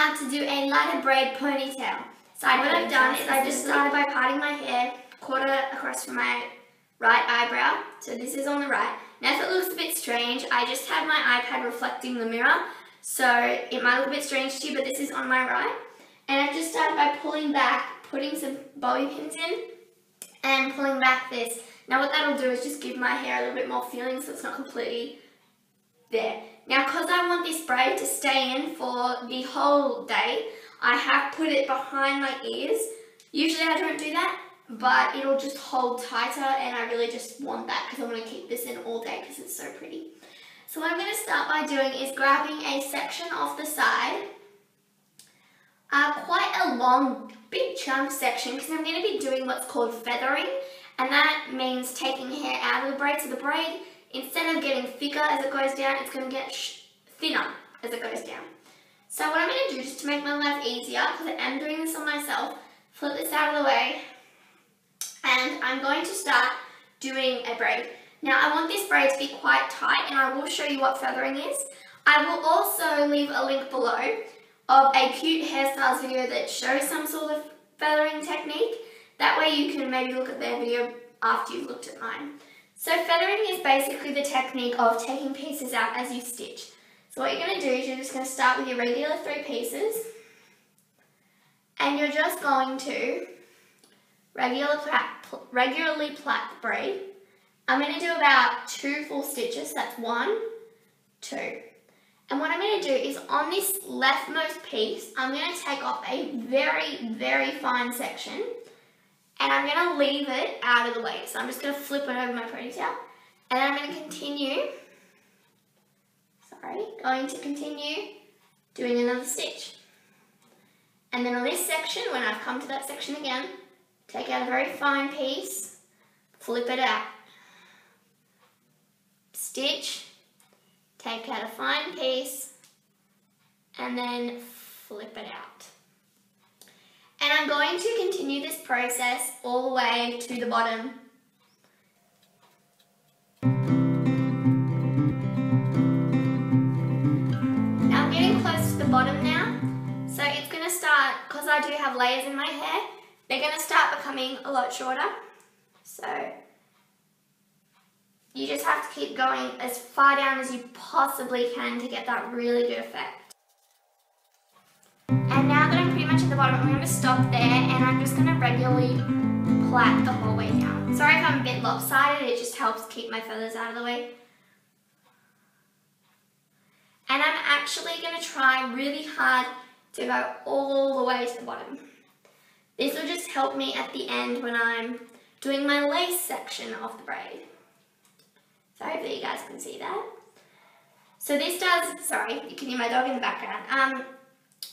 how to do a lighter braid ponytail. So what I've done is I just started by parting my hair quarter across from my right eyebrow. So this is on the right. Now if it looks a bit strange, I just had my iPad reflecting the mirror. So it might look a bit strange to you, but this is on my right. And I've just started by pulling back, putting some bobby pins in and pulling back this. Now what that'll do is just give my hair a little bit more feeling so it's not completely there. Now because I want this braid to stay in for the whole day, I have put it behind my ears. Usually I don't do that, but it'll just hold tighter and I really just want that because I want to keep this in all day because it's so pretty. So what I'm going to start by doing is grabbing a section off the side, quite a long, big chunk section because I'm going to be doing what's called feathering, and that means taking hair out of the braid. So the braid, instead of getting thicker as it goes down, it's going to get thinner as it goes down. So what I'm going to do, just to make my life easier, because I am doing this on myself, flip this out of the way, and I'm going to start doing a braid. Now I want this braid to be quite tight, and I will show you what feathering is. I will also leave a link below of a cute hairstyles video that shows some sort of feathering technique. That way you can maybe look at their video after you've looked at mine. So feathering is basically the technique of taking pieces out as you stitch. So what you're going to do is you're just going to start with your regular 3 pieces, and you're just going to regularly plait the braid. I'm going to do about 2 full stitches, that's 1, 2. And what I'm going to do is on this leftmost piece, I'm going to take off a very, very fine section, and I'm going to leave it out of the way. So I'm just going to flip it over my ponytail, and then I'm going to continue doing another stitch. And then on this section, when I've come to that section again, take out a very fine piece, flip it out, stitch, take out a fine piece, and then flip it out. And I'm going to continue this process all the way to the bottom. Now I'm getting close to the bottom now, so it's going to start, because I do have layers in my hair, they're going to start becoming a lot shorter. So you just have to keep going as far down as you possibly can to get that really good effect. And now that I'm pretty much at the bottom, I'm going to stop there and I'm just going to regularly plait the whole way down. Sorry if I'm a bit lopsided, it just helps keep my feathers out of the way. And I'm actually going to try really hard to go all the way to the bottom. This will just help me at the end when I'm doing my lace section of the braid. So hopefully you guys can see that. So this does, sorry, you can hear my dog in the background.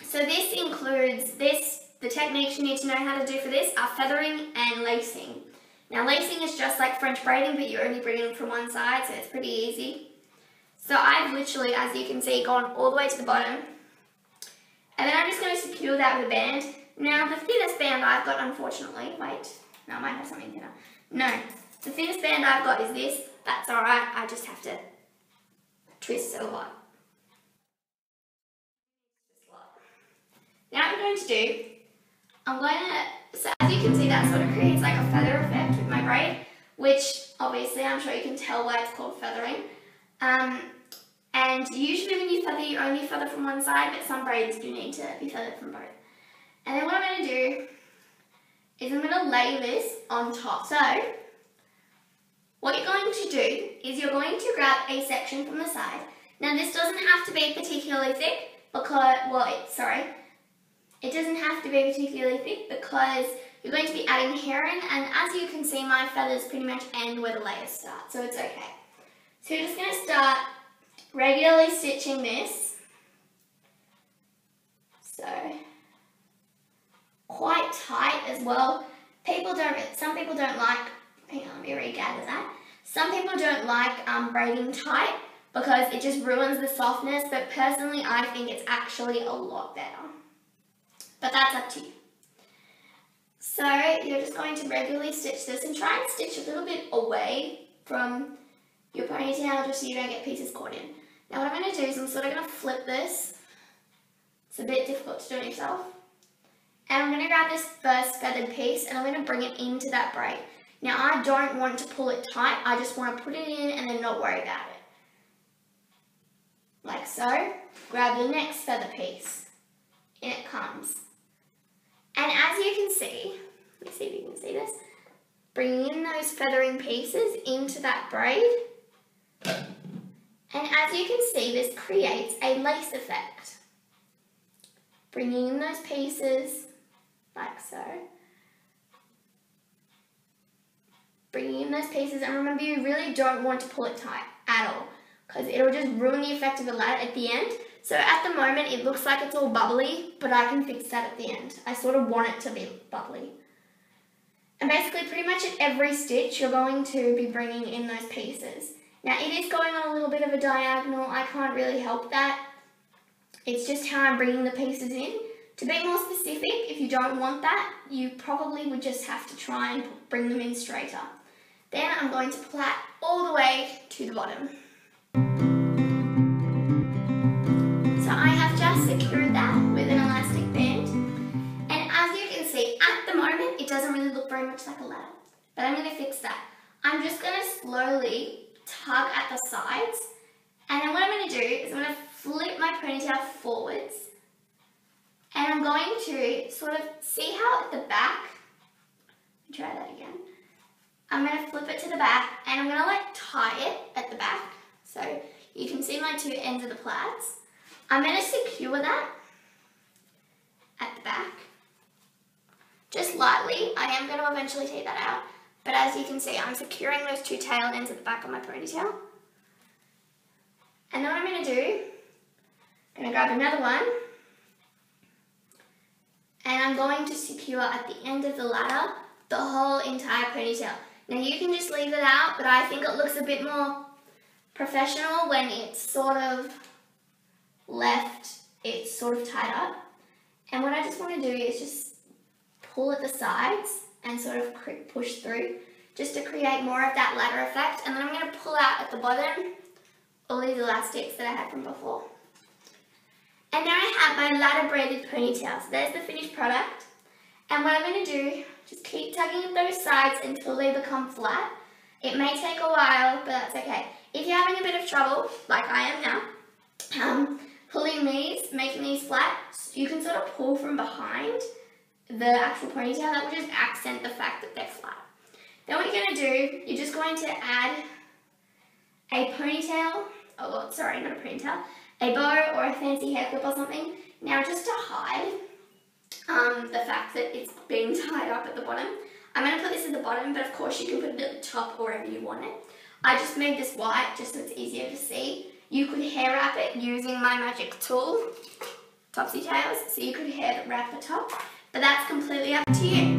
So this includes the techniques you need to know how to do for this are feathering and lacing. Now lacing is just like French braiding, but you're only braiding from one side, so it's pretty easy. So I've literally, as you can see, gone all the way to the bottom. And then I'm just going to secure that with a band. Now the thinnest band I've got, unfortunately, wait, no, I might have something thinner. No, the thinnest band I've got is this. That's alright, I just have to twist it a lot. Now what I'm going to do, so as you can see, that sort of creates like a feather effect with my braid, which obviously I'm sure you can tell why it's called feathering. And usually when you feather, you only feather from one side, but some braids do need to be feathered from both. And then what I'm going to do is I'm going to lay this on top. So what you're going to do is you're going to grab a section from the side. Now this doesn't have to be particularly thick because, it doesn't have to be particularly thick because you're going to be adding hair in, and as you can see, my feathers pretty much end where the layers start, so it's okay. So you're just going to start regularly stitching this. So quite tight as well. Some people don't like, hang on, let me regather that. Some people don't like braiding tight because it just ruins the softness, but personally I think it's actually a lot better. But that's up to you. So you're just going to regularly stitch this and try and stitch a little bit away from your ponytail just so you don't get pieces caught in. Now what I'm going to do is I'm sort of going to flip this It's a bit difficult to do it yourself. And I'm going to grab this first feathered piece and I'm going to bring it into that braid. Now I don't want to pull it tight, I just want to put it in and then not worry about it. Like so. Grab the next feather piece. In it comes. And as you can see, let me see if you can see this, bringing in those feathering pieces into that braid. And as you can see, this creates a lace effect. Bringing in those pieces, like so. Bringing in those pieces, and remember you really don't want to pull it tight at all, because it'll just ruin the effect of the ladder at the end. So at the moment it looks like it's all bubbly, but I can fix that at the end. I sort of want it to be bubbly. And basically pretty much at every stitch you're going to be bringing in those pieces. Now it is going on a little bit of a diagonal, I can't really help that. It's just how I'm bringing the pieces in. To be more specific, if you don't want that, you probably would just have to try and bring them in straighter. Then I'm going to plait all the way to the bottom. So I have just secured that with an elastic band. And as you can see, at the moment, it doesn't really look very much like a ladder. But I'm going to fix that. I'm just going to slowly tug at the sides. And then what I'm going to do is I'm going to flip my ponytail forwards. And I'm going to sort of see how at the back, let me try that again. I'm going to flip it to the back and I'm going to like tie it at the back. So you can see my two ends of the plaids. I'm going to secure that at the back. Just lightly. I am going to eventually take that out. But as you can see, I'm securing those two tail ends at the back of my ponytail. And then what I'm going to do, I'm going to grab another one. And I'm going to secure at the end of the ladder the whole entire ponytail. Now you can just leave it out, but I think it looks a bit more professional when it's sort of it's sort of tied up. And what I just want to do is just pull at the sides and sort of push through just to create more of that ladder effect. And then I'm going to pull out at the bottom all these elastics that I had from before. And now I have my ladder braided ponytail. So there's the finished product. And what I'm going to do, just keep tugging at those sides until they become flat. It may take a while, but that's okay. If you're having a bit of trouble, like I am now, pulling these, making these flat, you can sort of pull from behind the actual ponytail. That will just accent the fact that they're flat. Then what you're going to do, you're just going to add a ponytail, sorry, not a ponytail, a bow or a fancy hair clip or something. Now just to hide the fact that it's being tied up at the bottom, I'm going to put this at the bottom, but of course you can put it at the top or wherever you want it. I just made this white just so it's easier to see. You could hair wrap it using my magic tool, Topsy Tails, so you could hair wrap the top, but that's completely up to you.